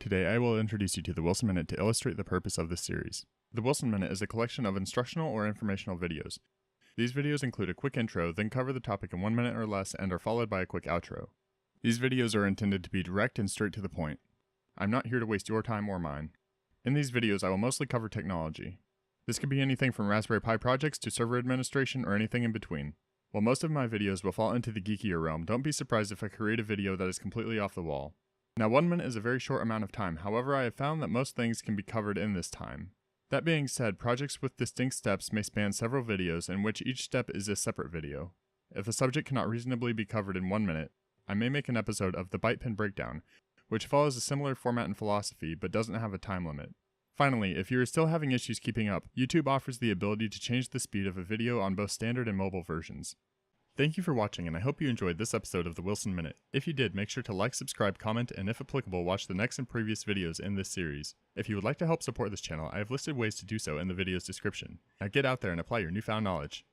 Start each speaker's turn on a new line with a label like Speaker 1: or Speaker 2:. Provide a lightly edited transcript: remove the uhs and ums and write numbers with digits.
Speaker 1: Today I will introduce you to the Wilson Minute to illustrate the purpose of this series. The Wilson Minute is a collection of instructional or informational videos. These videos include a quick intro, then cover the topic in 1 minute or less and are followed by a quick outro. These videos are intended to be direct and straight to the point. I'm not here to waste your time or mine. In these videos I will mostly cover technology. This could be anything from Raspberry Pi projects to server administration or anything in between. While most of my videos will fall into the geekier realm, don't be surprised if I create a video that is completely off the wall. Now 1 minute is a very short amount of time, however I have found that most things can be covered in this time. That being said, projects with distinct steps may span several videos in which each step is a separate video. If a subject cannot reasonably be covered in 1 minute, I may make an episode of the BytePen breakdown, which follows a similar format and philosophy but doesn't have a time limit. Finally, if you are still having issues keeping up, YouTube offers the ability to change the speed of a video on both standard and mobile versions. Thank you for watching, and I hope you enjoyed this episode of the Wilson Minute. If you did, make sure to like, subscribe, comment, and if applicable, watch the next and previous videos in this series. If you would like to help support this channel, I have listed ways to do so in the video's description. Now get out there and apply your newfound knowledge.